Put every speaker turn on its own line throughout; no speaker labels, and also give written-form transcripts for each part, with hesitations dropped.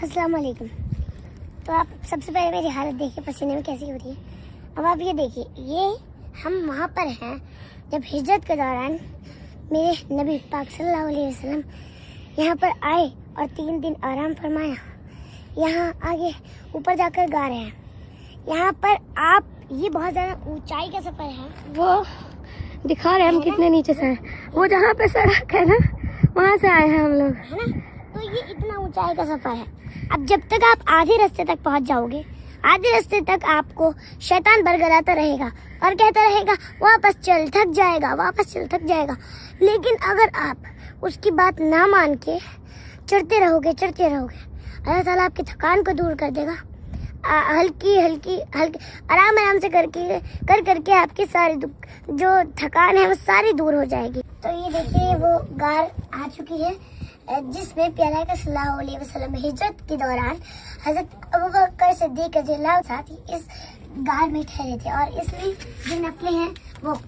अस्सलाम वालेकुम। तो आप सबसे पहले मेरी हालत देखिए, पसीने में कैसी हो रही है। अब आप ये देखिए, ये हम वहाँ पर हैं जब हिजरत के दौरान मेरे नबी पाक सल्लल्लाहु अलैहि वसल्लम यहाँ पर आए और 3 दिन आराम फरमाया। यहाँ आगे ऊपर जाकर गा रहे हैं। यहाँ पर आप ये बहुत ज़्यादा ऊंचाई का सफ़र है,
वो दिखा रहे हैं हम कितने नीचे से हैं। वो जहाँ पे सड़क है ना, वहाँ से आए हैं हम लोग,
है ना। तो ये इतना ऊंचाई का सफ़र है। अब जब तक आप आधे रास्ते तक पहुँच जाओगे, आधे रास्ते तक आपको शैतान बरगलाता रहेगा और कहता रहेगा वापस चल, थक जाएगा, वापस चल, थक जाएगा। लेकिन अगर आप उसकी बात ना मान के चढ़ते रहोगे, अल्लाह ताला आपकी थकान को दूर कर देगा। हल्की आराम से करके आपकी सारी जो थकान है वो सारी दूर हो जाएगी। तो ये देखिए वो गार आ चुकी है जिसमें प्यारा का सल्लल्लाहु अलैहि वसल्लम हिजरत के दौरान हजरत अबू बकर सिद्दीक रज़ियल्लाहु साथ ही इस गार में ठहरे थे। और इसमें जो नफलें हैं वो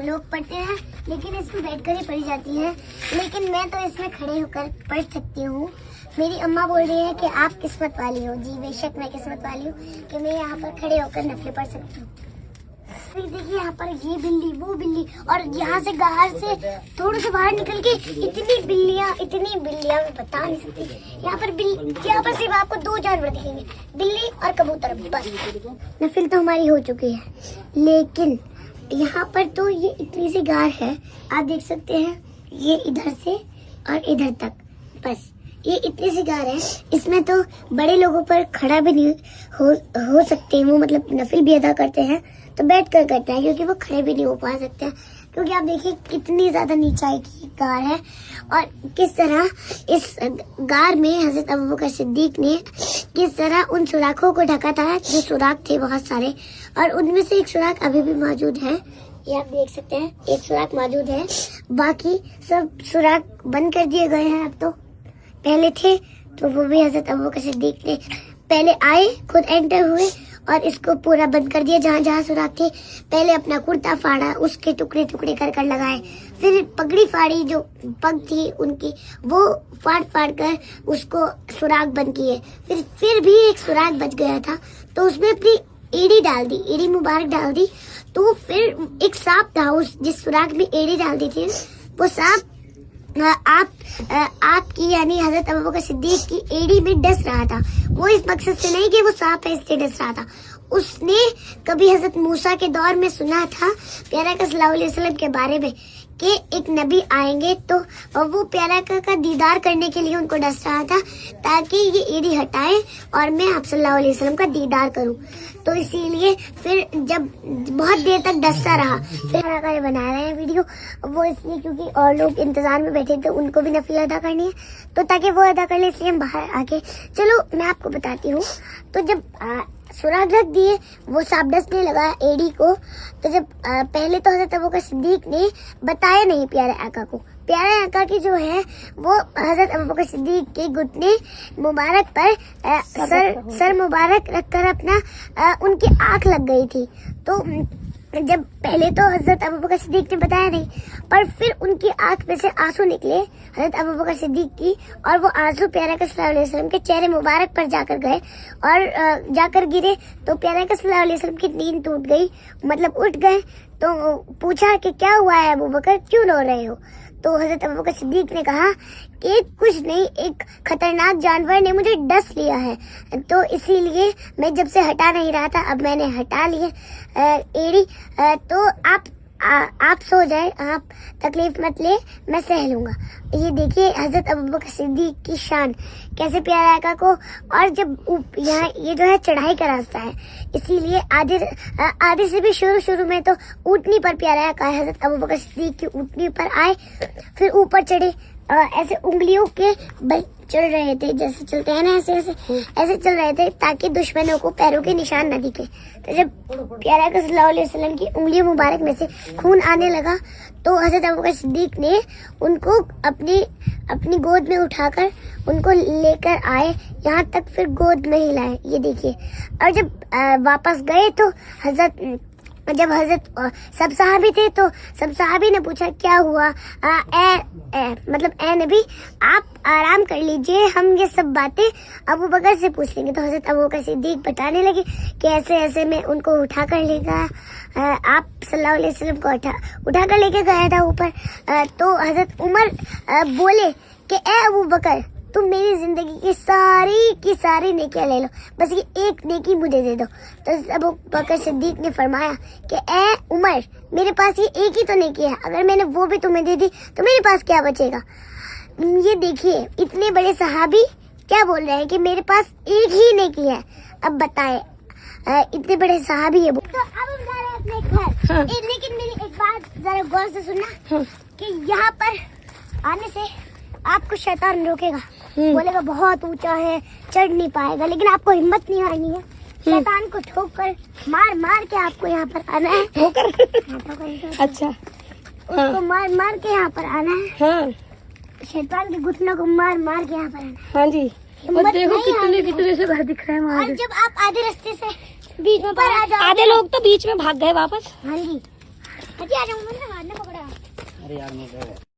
लोग पढ़ते हैं, लेकिन इसमें बैठकर ही पढ़ी जाती है। लेकिन मैं तो इसमें खड़े होकर पढ़ सकती हूँ। मेरी अम्मा बोल रही है कि आप किस्मत वाली हो। जी बेशक मैं किस्मत वाली हूँ कि मैं यहाँ पर खड़े होकर नफलें पढ़ सकती हूँ। देखिए यहाँ पर ये बिल्ली, वो बिल्ली, और यहाँ से गार से थोड़ा सा बाहर निकल के इतनी बिल्लियाँ मैं बता नहीं सकती। यहाँ पर सिर्फ आपको 2 जानवर दिखेंगे, बिल्ली और कबूतर, बस। नफिल तो हमारी हो चुकी है, लेकिन यहाँ पर तो ये इतनी सी गार है, आप देख सकते हैं, ये इधर से और इधर तक, बस ये इतनी सी गार है। इसमें तो बड़े लोगों पर खड़ा भी नहीं हो सकते हैं, वो मतलब नफिल भी अदा करते हैं तो बैठ कर करते हैं, क्योंकि वो खड़े भी नहीं हो पा सकते हैं। क्योंकि आप देखिए कितनी ज्यादा नीचाई की गार है और किस तरह इस गार में हजरत अबू बकर सिद्दीक ने किस तरह उन सुराखों को ढका था, जो सुराख थे बहुत सारे, और उनमें से एक सुराख अभी भी मौजूद है। ये आप देख सकते हैं, एक सुराख मौजूद है, बाकी सब सुराख बंद कर दिए गए हैं। अब तो पहले थे तो वो भी हजरत अबू बकर सिद्दीक ने पहले आए, खुद एंटर हुए और इसको पूरा बंद कर दिया। जहाँ जहाँ सुराख थे पहले अपना कुर्ता फाड़ा, उसके टुकड़े कर लगाए, फिर पगड़ी फाड़ी, जो पग थी उनकी वो फाड़ कर उसको सुराख बंद किए। फिर भी एक सुराख बच गया था तो उसमें अपनी एड़ी डाल दी, एड़ी मुबारक डाल दी। तो फिर एक सांप था उस जिस सुराख में एड़ी डाल दी थी, वो सांप आपकी यानी हजरत अबू बकर सिद्दीक की एड़ी में डस रहा था। वो इस मकसद से नहीं कि वो सांप है इसलिए डस रहा था। उसने कभी हजरत मूसा के दौर में सुना था प्यारा का सल्लल्लाहु अलैहि वसल्लम के बारे में कि एक नबी आएंगे, तो वो प्यारा का दीदार करने के लिए उनको डस रहा था ताकि ये एड़ी हटाए और मैं आप सल्लल्लाहु अलैहि वसल्लम का दीदार करूं। तो इसीलिए फिर जब बहुत देर तक डसता रहा, फिर बना रहे हैं वीडियो वो इसलिए क्योंकि और लोग इंतजार में बैठे थे, उनको भी नफिल अदा करनी है, तो ताकि वो अदा कर ले इसलिए हम बाहर आके। चलो मैं आपको बताती हूँ। तो जब सुराख रख दिए, वो सांप डसने लगा एड़ी को, तो जब पहले तो हजरत अबू बकर सिद्दीक ने बताया नहीं प्यारे आका को। प्यारे आका की जो है वो हजरत अबू बकर सिद्दीक के घुटने मुबारक पर सर मुबारक रखकर अपना उनकी आंख लग गई थी। तो जब पहले तो हजरत अबू बकर सिद्दीक ने बताया नहीं, पर फिर उनकी आंख में से आंसू निकले हजरत अबू बकर सिद्दीक की, और वो आंसू प्यारा का सल्लल्लाहु अलैहि वसल्लम के चेहरे मुबारक पर जाकर गए और जाकर गिरे। तो प्यारा का सल्लल्लाहु अलैहि वसल्लम की नींद टूट गई, मतलब उठ गए। तो पूछा कि क्या हुआ है अबू बकर, क्यों रो रहे हो? तो हजरत अबू बकर सिद्दीक ने कहा कि कुछ नहीं, एक खतरनाक जानवर ने मुझे डस लिया है, तो इसीलिए मैं जब से हटा नहीं रहा था, अब मैंने हटा लिए एड़ी। तो आप सो जाए, आप तकलीफ मत ले, मैं सह लूंगा। ये देखिए हजरत अबू बकर सिद्दीक की शान, कैसे प्यारा आका को। और जब यहाँ ये जो है चढ़ाई का रास्ता है, इसीलिए आधे से भी शुरू में तो ऊँटनी पर प्यारा आका हजरत अबू बकर सिद्दीक की ऊँटनी पर आए, फिर ऊपर चढ़े, ऐसे उंगलियों के बल चल रहे थे, जैसे चलते हैं ना ऐसे चल रहे थे ताकि दुश्मनों को पैरों के निशान न दिखे। तो जब प्यारा का सल्लल्लाहु अलैहि वसल्लम की उंगलियों मुबारक में से खून आने लगा, तो हजरत अबू बकर सिद्दीक ने उनको अपनी गोद में उठाकर उनको लेकर आए, यहाँ तक फिर गोद में ही लाए। ये देखिए। और जब वापस गए तो हजरत जब हजरत सब सहाबी थे तो सब सहाबी ने पूछा क्या हुआ, मतलब ए नबी आप आराम कर लीजिए, हम ये सब बातें अबू बकर से पूछ लेंगे। तो हजरत अबू बकर सिद्दीक बताने लगे कि ऐसे ऐसे में उनको उठा कर लेगा, आप सल्लल्लाहु अलैहि वसल्लम को उठा कर लेके गया था ऊपर। तो हजरत उमर बोले कि ए अबू बकर तुम मेरी जिंदगी की सारी नेकियां ले लो, बस ये एक नेकी मुझे दे दो। तो अबू बकर सिद्दीक ने फरमाया कि ए उमर मेरे पास ये एक ही तो नेकी है, अगर मैंने वो भी तुम्हें दे दी तो मेरे पास क्या बचेगा। ये देखिए इतने बड़े सहाबी क्या बोल रहे हैं कि मेरे पास एक ही नेकी है। अब बताए इतने बड़े सहाबी है। तो अब हम जा रहे हैं अपने घर।
हाँ।
लेकिन मेरी एक बात जरा गौर से सुनना
हाँ।
कि यहाँ पर आने से आपको शैतान रोकेगा, बोलेगा बहुत ऊंचा है, चढ़ नहीं पाएगा, लेकिन आपको हिम्मत नहीं आनी है। शैतान को ठोक कर मार के आपको यहाँ पर आना है।
ठोकर? अच्छा।
उसको मार के यहाँ पर आना है।
हाँ
शैतान के घुटनों को मार के यहाँ पर आना है।
हाँ जी।
हिम्मत
और देखो
नहीं आनी है।
कितने से घर दिख रहे हैं वहाँ
और
से।
जब आप आधे रास्ते से बीच में पर आ जाओ,
आधे लोग तो बीच में भाग गए वापस।
हाँ जी, आ जाऊंगा ना, मारने पकड़ा।
अरे यार